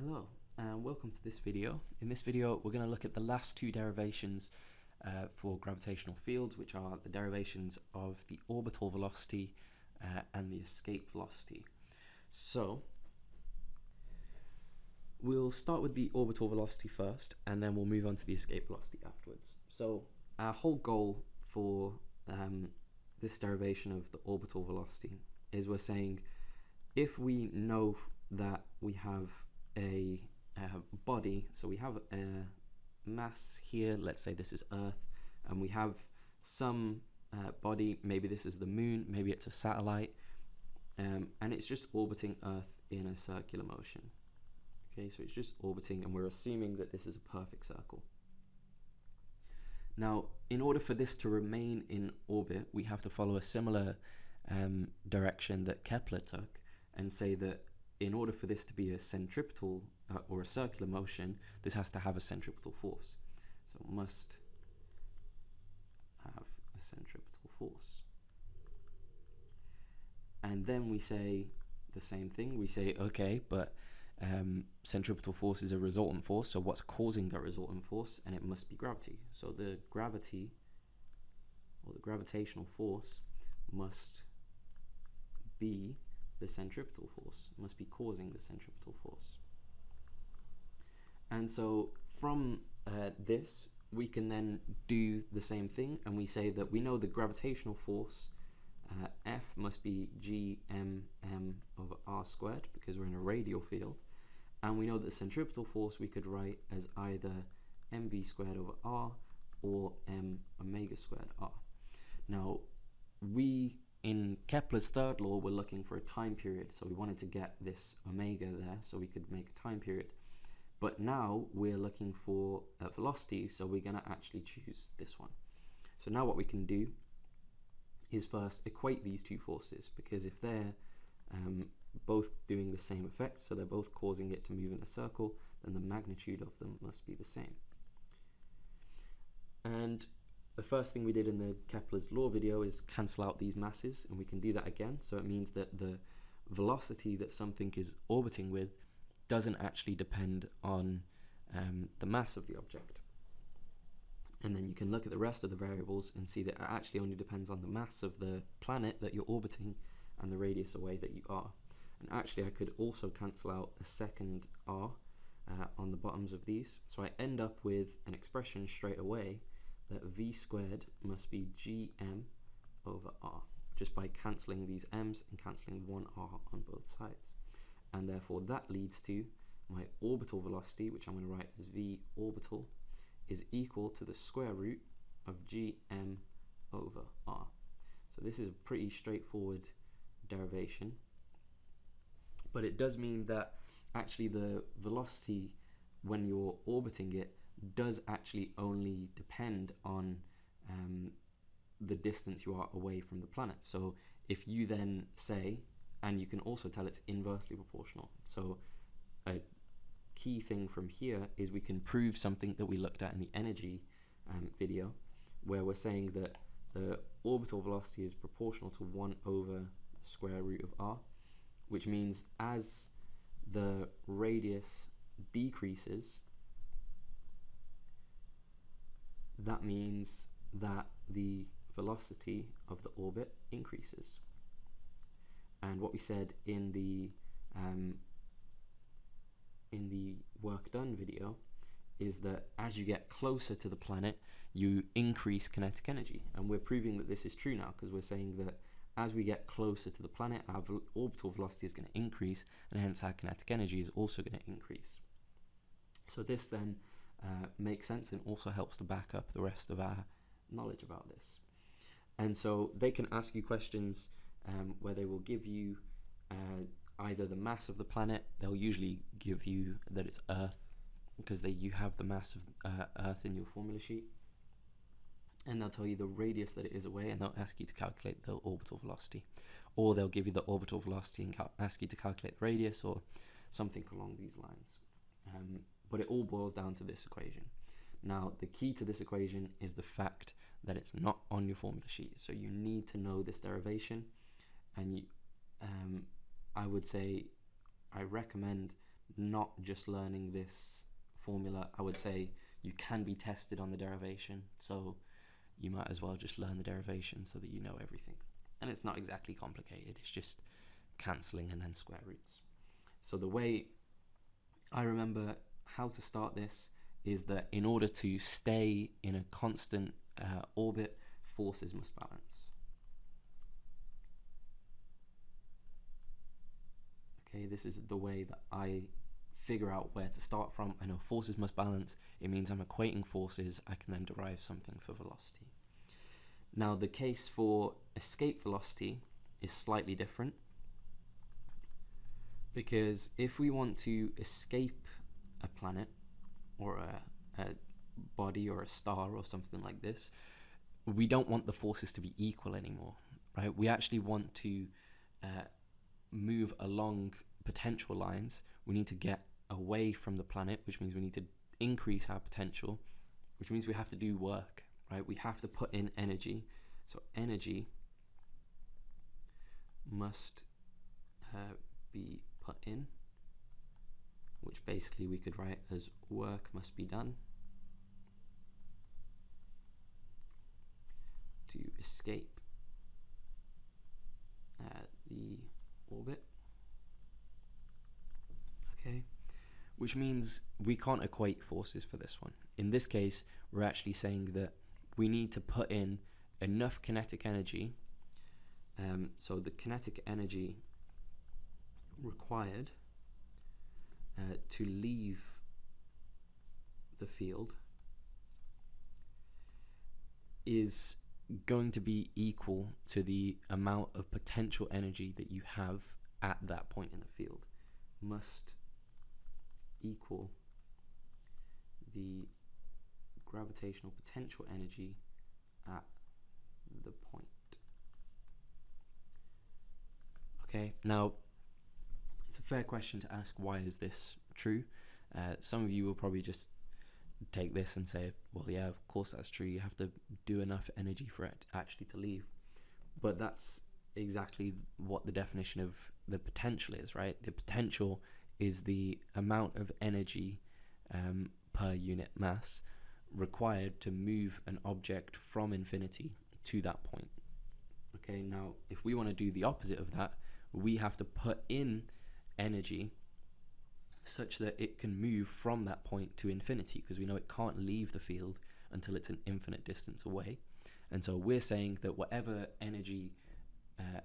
Hello and welcome to this video. In this video we're going to look at the last two derivations for gravitational fields, which are the derivations of the orbital velocity and the escape velocity. So we'll start with the orbital velocity first and then we'll move on to the escape velocity afterwards. So our whole goal for this derivation of the orbital velocity is we're saying if we know that we have a body, so we have a mass here, let's say this is Earth, and we have some body, maybe this is the moon, maybe it's a satellite, and it's just orbiting Earth in a circular motion. Okay, so it's just orbiting and we're assuming that this is a perfect circle. Now, in order for this to remain in orbit, we have to follow a similar direction that Kepler took and say that in order for this to be a centripetal or a circular motion, this has to have a centripetal force. So it must have a centripetal force. And then we say the same thing. We say, okay, but centripetal force is a resultant force, so what's causing the resultant force? And it must be gravity. So the gravity, or the gravitational force, must be the centripetal force, must be causing the centripetal force. And so from this, we can then do the same thing, and we say that we know the gravitational force, F, must be gmm over r squared, because we're in a radial field, and we know that the centripetal force we could write as either mv squared over r or m omega squared r. Now, in Kepler's third law, we're looking for a time period, so we wanted to get this omega there so we could make a time period. But now we're looking for a velocity, so we're going to actually choose this one. So now what we can do is first equate these two forces, because if they're both doing the same effect, so they're both causing it to move in a circle, then the magnitude of them must be the same. And the first thing we did in the Kepler's law video is cancel out these masses, and we can do that again. So it means that the velocity that something is orbiting with doesn't actually depend on the mass of the object. And then you can look at the rest of the variables and see that it actually only depends on the mass of the planet that you're orbiting and the radius away that you are. And actually I could also cancel out a second r on the bottoms of these. So I end up with an expression straight away that v squared must be gm over r, just by cancelling these m's and cancelling one r on both sides. And therefore that leads to my orbital velocity, which I'm going to write as v orbital, is equal to the square root of gm over r. So this is a pretty straightforward derivation, but it does mean that actually the velocity when you're orbiting it does actually only depend on the distance you are away from the planet. So if you then say, and you can also tell it's inversely proportional. So a key thing from here is we can prove something that we looked at in the energy video, where we're saying that the orbital velocity is proportional to 1 over the square root of r, which means as the radius decreases, that means that the velocity of the orbit increases. And what we said in the work done video is that as you get closer to the planet, you increase kinetic energy. And we're proving that this is true now, because we're saying that as we get closer to the planet, our orbital velocity is going to increase, and hence our kinetic energy is also going to increase. So this then makes sense and also helps to back up the rest of our knowledge about this. And so they can ask you questions where they will give you either the mass of the planet. They'll usually give you that it's Earth, because you have the mass of Earth in your formula sheet, and they'll tell you the radius that it is away, and they'll ask you to calculate the orbital velocity, or they'll give you the orbital velocity and ask you to calculate the radius, or something along these lines. But it all boils down to this equation. Now, the key to this equation is the fact that it's not on your formula sheet, so you need to know this derivation, and I would say I recommend not just learning this formula. I would say you can be tested on the derivation, so you might as well just learn the derivation so that you know everything. And it's not exactly complicated, it's just cancelling and then square roots. So the way I remember how to start this is that in order to stay in a constant orbit, forces must balance. Okay, this is the way that I figure out where to start from. I know forces must balance. It means I'm equating forces. I can then derive something for velocity. Now, the case for escape velocity is slightly different, because if we want to escape a planet or a body or a star or something like this, we don't want the forces to be equal anymore, right? We actually want to move along potential lines. We need to get away from the planet, which means we need to increase our potential, which means we have to do work, right? We have to put in energy. So energy must be put in, which basically we could write as work must be done to escape the orbit. Okay, which means we can't equate forces for this one. In this case, we're actually saying that we need to put in enough kinetic energy. So the kinetic energy required to leave the field is going to be equal to the amount of potential energy that you have at that point in the field. Must equal the gravitational potential energy at the point. Okay, now it's a fair question to ask, why is this true? Some of you will probably just take this and say, well, yeah, of course that's true. You have to do enough energy for it actually to leave. But that's exactly what the definition of the potential is, right? The potential is the amount of energy per unit mass required to move an object from infinity to that point. Okay, now if we want to do the opposite of that, we have to put in energy such that it can move from that point to infinity, because we know it can't leave the field until it's an infinite distance away. And so we're saying that whatever energy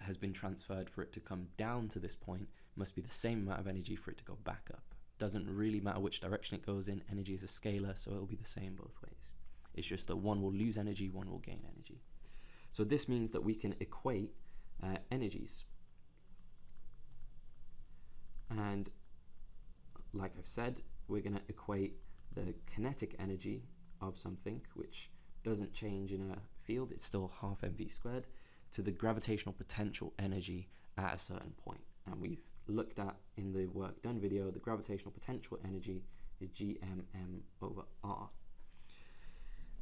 has been transferred for it to come down to this point must be the same amount of energy for it to go back up. Doesn't really matter which direction it goes in. Energy is a scalar, so it'll be the same both ways. It's just that one will lose energy, one will gain energy. So this means that we can equate energies. And like I've said, we're going to equate the kinetic energy of something, which doesn't change in a field, it's still half mv squared, to the gravitational potential energy at a certain point. And we've looked at in the work done video, the gravitational potential energy is gmm over r.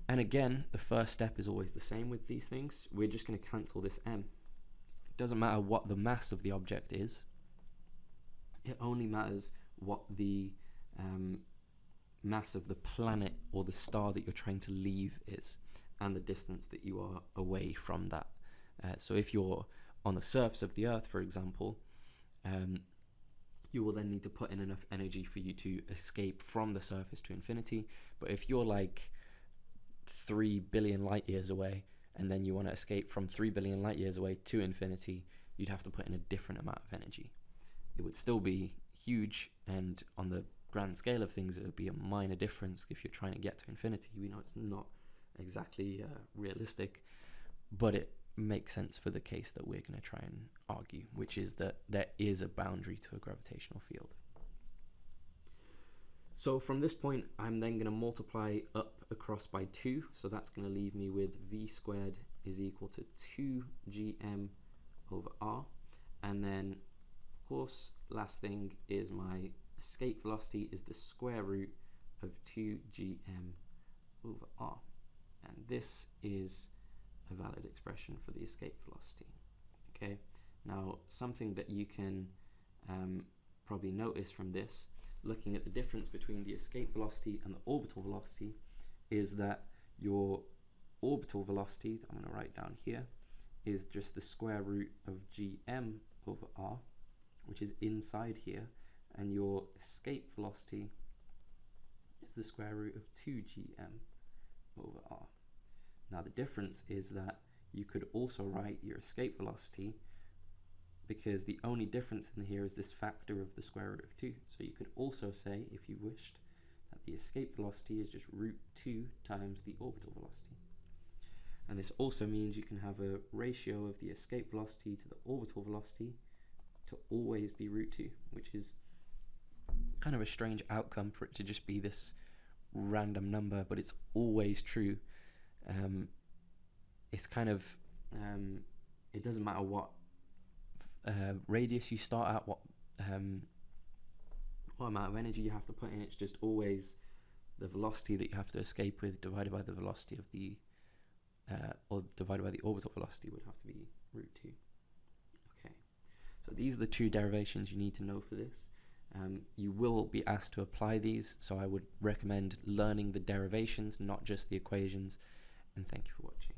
And again, the first step is always the same with these things. We're just going to cancel this m. It doesn't matter what the mass of the object is. It only matters what the mass of the planet or the star that you're trying to leave is, and the distance that you are away from that. So if you're on the surface of the Earth, for example, you will then need to put in enough energy for you to escape from the surface to infinity. But if you're like 3 billion light years away, and then you want to escape from 3 billion light years away to infinity, you'd have to put in a different amount of energy. It would still be huge, and on the grand scale of things, it would be a minor difference if you're trying to get to infinity. We know it's not exactly realistic, but it makes sense for the case that we're going to try and argue, which is that there is a boundary to a gravitational field. So from this point, I'm then going to multiply up across by 2, so that's going to leave me with v squared is equal to 2gm over r, and then of course last thing is my escape velocity is the square root of 2gm over r, and this is a valid expression for the escape velocity. Okay, now something that you can probably notice from this, looking at the difference between the escape velocity and the orbital velocity is that your orbital velocity, that I'm going to write down here, is just the square root of gm over r, which is inside here, and your escape velocity is the square root of 2gm over r. Now the difference is that you could also write your escape velocity, because the only difference in here is this factor of the square root of 2. So you could also say, if you wished, that the escape velocity is just root 2 times the orbital velocity. And this also means you can have a ratio of the escape velocity to the orbital velocity to always be root 2, which is kind of a strange outcome for it to just be this random number, but it's always true. It's kind of, it doesn't matter what radius you start at, what amount of energy you have to put in, it's just always the velocity that you have to escape with divided by the velocity of the, or divided by the orbital velocity would have to be root 2. Okay, so these are the two derivations you need to know for this. You will be asked to apply these, so I would recommend learning the derivations, not just the equations, and thank you for watching.